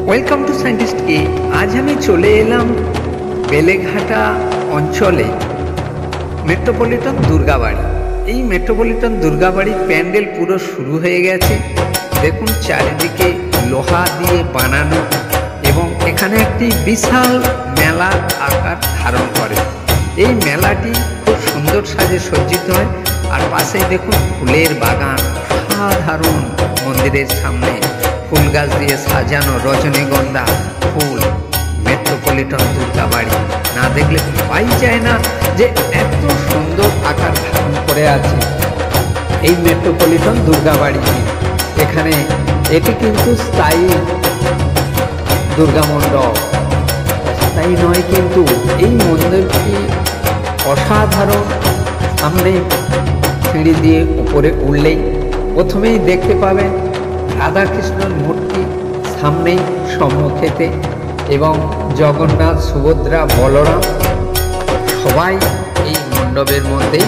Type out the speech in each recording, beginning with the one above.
Welcome to scientist কে। আজ আমি চলে এলাম বেলেঘাটা অঞ্চলে মেট্রোপলিটন দুর্গাবাড়ি। এই মেট্রোপলিটন দুর্গাবাড়ির প্যান্ডেল পুরো শুরু হয়ে গেছে। দেখুন চারিদিকে লোহা দিয়ে বানানো এবং এখানে একটি বিশাল মেলা আকার ধারণ করে। এই মেলাটি খুব সুন্দর সাজে সজ্জিত হয়। আর পাশেই দেখুন ফুলের বাগান, সাধারণ মন্দিরের সামনে ফুল গাছ দিয়ে সাজানো রজনীগন্ধা ফুল। মেট্রোপলিটন দুর্গাবাড়ি না দেখলে পাই যায় না যে এত সুন্দর আকার ধারণ করে আছে এই মেট্রোপলিটন দুর্গাবাড়িটি। এখানে এটি কিন্তু স্থায়ী দুর্গা মণ্ডপ, অস্থায়ী নয়। কিন্তু এই মন্দিরটি অসাধারণ। সামনে সিঁড়ি দিয়ে উপরে উঠলেই প্রথমেই দেখতে পাবেন রাধাকৃষ্ণের মূর্তি সামনেই সম্মুখেতে, এবং জগন্নাথ, সুভদ্রা, বলরাম সবাই এই মণ্ডপের মধ্যেই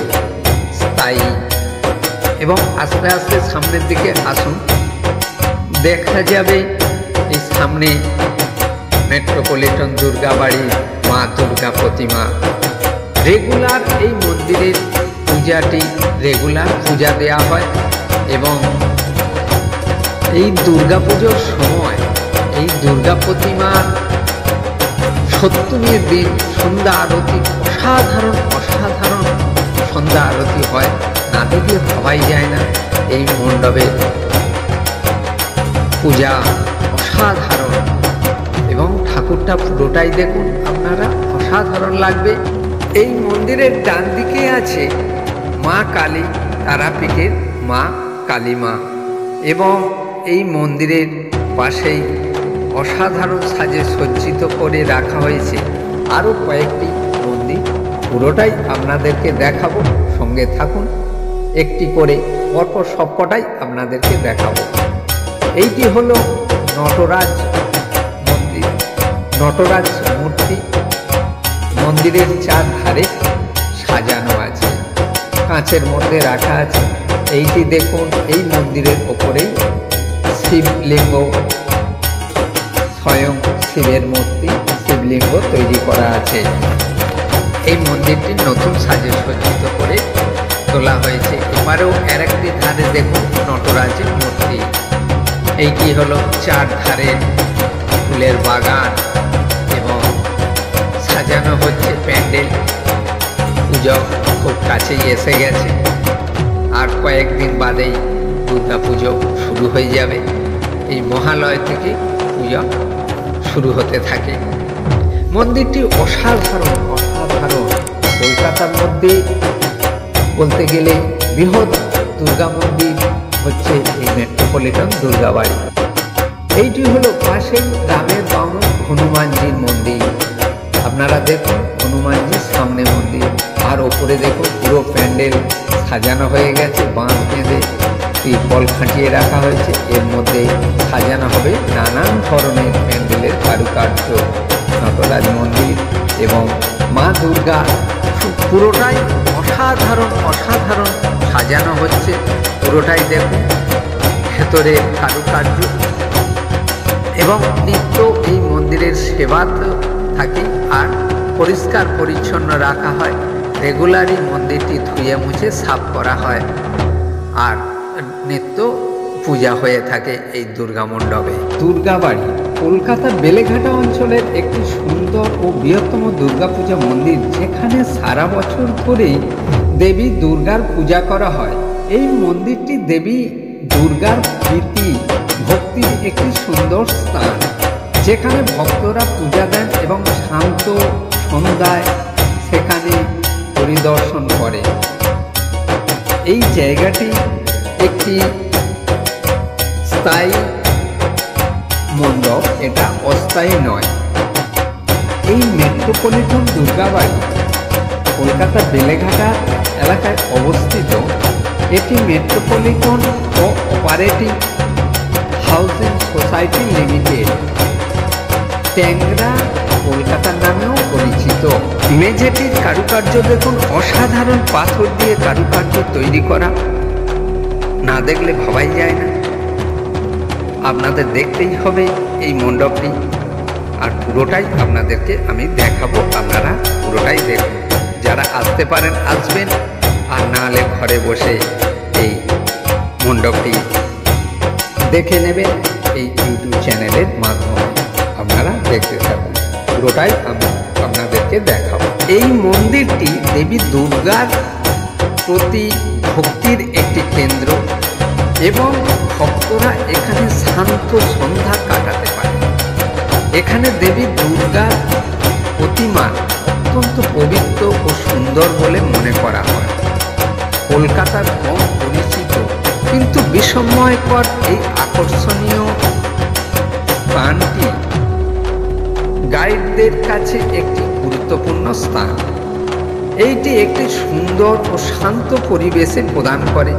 স্থায়ী। এবং আস্তে আস্তে সামনের দিকে আসুন, দেখা যাবে এই সামনে মেট্রোপলিটন দুর্গাবাড়ির মা দুর্গা প্রতিমা। রেগুলার এই মন্দিরের পূজাটি রেগুলার পূজা দেওয়া হয়। এবং এই দুর্গাপুজোর সময় এই দুর্গা প্রতিমার সপ্তমীর দিন সন্ধ্যা আরতি অসাধারণ সন্ধ্যা আরতি হয়। না দেখলে ভাবাই যায় না এই মণ্ডপের পূজা অসাধারণ। এবং ঠাকুরটা পুরোটাই দেখুন আপনারা, অসাধারণ লাগবে। এই মন্দিরের ডান দিকে আছে মা কালী, তারাপীঠের মা কালী মা। এবং এই মন্দিরের পাশেই অসাধারণ সাজে সজ্জিত করে রাখা হয়েছে আরও কয়েকটি মন্দির। পুরোটাই আপনাদেরকে দেখাবো, সঙ্গে থাকুন। একটি করে পরপর সবকটাই আপনাদেরকে দেখাবো। এইটি হলো নটরাজ মন্দির, নটরাজ মূর্তি। মন্দিরের চারধারে সাজানো আছে, কাঁচের মধ্যে রাখা আছে। এইটি দেখুন, এই মন্দিরের ওপরেই শিবলিঙ্গ, স্বয়ং শিবের মূর্তি, শিবলিঙ্গ তৈরি করা আছে। এই মন্দিরটি নতুন সাজে সজ্জিত করে তোলা হয়েছে। এবারেও আর একটি ধারে দেখুন নটরাজের মূর্তি। এইটি হলো চার ধারে ফুলের বাগান এবং সাজানো হচ্ছে প্যান্ডেল। পুজো খুব কাছেই এসে গেছে, আর কয়েকদিন বাদেই দুর্গা পুজো শুরু হয়ে যাবে। এই মহালয় থেকে পূজা শুরু হতে থাকে। মন্দিরটি অসাধারণ। কলকাতার মধ্যে বলতে গেলে বৃহৎ দুর্গা মন্দির হচ্ছে এই মেট্রোপলিটন দুর্গাবাড়ি। এইটি হলো পাশেই রামের বামন হনুমানজির মন্দির। আপনারা দেখুন হনুমানজির সামনে মন্দির, আর ওপরে দেখুন পুরো প্যান্ডেল সাজানো হয়ে গেছে। বাঁশ বেঁধে ত্রিপল খাটিয়ে রাখা হয়েছে। এর মধ্যে সাজানো হবে নানান ধরনের প্যান্ডেলের কারুকার্য। নটরাজ মন্দির এবং মা দুর্গা পুরোটাই অসাধারণ সাজানো হচ্ছে। পুরোটাই দেখুন ভেতরে কারুকার্য। এবং নিত্য এই মন্দিরের সেবা থাকে, আর পরিষ্কার পরিচ্ছন্ন রাখা হয়। রেগুলারই মন্দিরটি ধুয়ে মুছে সাফ করা হয়, আর নিত্য পূজা হয়ে থাকে এই দুর্গা মণ্ডপে। দুর্গাবাড়ি কলকাতার বেলেঘাটা অঞ্চলের একটি সুন্দর ও বৃহত্তম দুর্গাপূজা মন্দির, যেখানে সারা বছর ধরেই দেবী দুর্গার পূজা করা হয়। এই মন্দিরটি দেবী দুর্গার প্রীতি ভক্তির একটি সুন্দর স্থান, যেখানে ভক্তরা পূজা দেন এবং শান্ত সন্ধ্যায় সেখানে পরিদর্শন করে। এই জায়গাটি একটি স্থায়ী মণ্ডপ, এটা অস্থায়ী নয়। এই মেট্রোপলিটন দুর্গাবাড়ি কলকাতা বেলেঘাটা এলাকায় অবস্থিত। এটি মেট্রোপলিটন ও অপারেটিভ হাউজিং সোসাইটি লিমিটেড, ট্যাংরা, কলকাতার নামেও পরিচিত। মেঝেটির কারুকার্য দেখুন, অসাধারণ পাথর দিয়ে কারুকার্য তৈরি করা। না দেখলে ভাবাই যায় না। আপনাদের দেখতেই হবে এই মণ্ডপটি, আর পুরোটাই আপনাদেরকে আমি দেখাবো, আপনারা পুরোটাই দেখুন। যারা আসতে পারেন আসবেন, আর না হলে ঘরে বসে এই মণ্ডপটি দেখে নেবেন এই ইউটিউব চ্যানেলের মাধ্যমে। আপনারা দেখতে থাকুন, পুরোটাই আমি আপনাদেরকে দেখাবো। এই মন্দিরটি দেবী দুর্গার প্রতি ভক্তির একটি কেন্দ্র এবং ভক্তরা এখানে শান্ত সন্ধ্যা কাটাতে পারে। এখানে দেবী দুর্গার প্রতিমা অত্যন্ত পবিত্র ও সুন্দর বলে মনে করা হয়। কলকাতার কম পরিচিত কিন্তু বিস্ময়কর এই আকর্ষণীয় স্থানটি গাইডদের কাছে একটি গুরুত্বপূর্ণ স্থান। এইটি একটি সুন্দর ও শান্ত পরিবেশে প্রদান করে,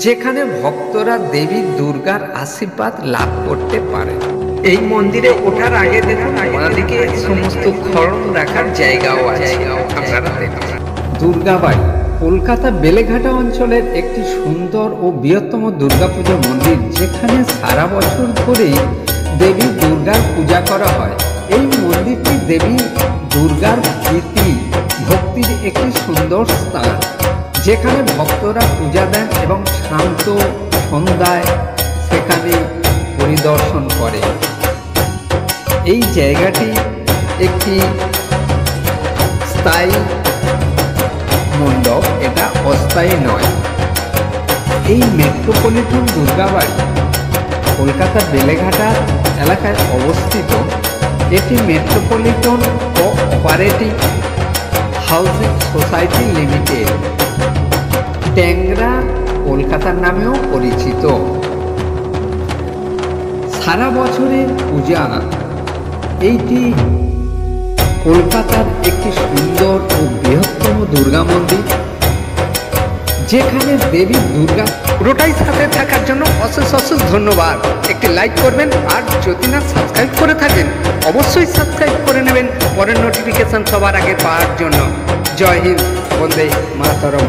যেখানে ভক্তরা দেবী দুর্গার আশীর্বাদ লাভ করতে পারে। এই মন্দিরে ওঠার আগে দেখুন বাঁদিকে সমস্ত খড়ম রাখার জায়গাও আছে, আপনারা দেখুন। দুর্গাবাড়ি কলকাতা বেলেঘাটা অঞ্চলের একটি সুন্দর ও বৃহত্তম দুর্গাপূজা মন্দির, যেখানে সারা বছর ধরেই দেবী দুর্গার পূজা করা হয়। এই মন্দিরটি দেবী দুর্গার প্রীতি ভক্তির একটি সুন্দর স্থান, যেখানে ভক্তরা পূজা দেন এবং শান্ত সন্ধ্যায় সেখানে পরিদর্শন করে। এই জায়গাটি একটি স্থায়ী মণ্ডপ, এটা অস্থায়ী নয়। এই মেট্রোপলিটন দুর্গাবাড়ি কলকাতা বেলেঘাটা এলাকায় অবস্থিত। এটি metropolitan cooperative housing society limited, ট্যাংরা, কলকাতার নামেও পরিচিত। সারা বছরের পূজা এইটি কলকাতার একটি সুন্দর ও বৃহত্তম দুর্গা মন্দির, যেখানে দেবী দুর্গা। পুরোটাই সাথে থাকার জন্য অশেষ অশেষ ধন্যবাদ। একটি লাইক করবেন, আর যদি না সাবস্ক্রাইব করে থাকেন অবশ্যই সাবস্ক্রাইব করে নেবেন পরের নোটিফিকেশন সবার আগে পাওয়ার জন্য। জয় হিন্দ, বন্দে মাতরম।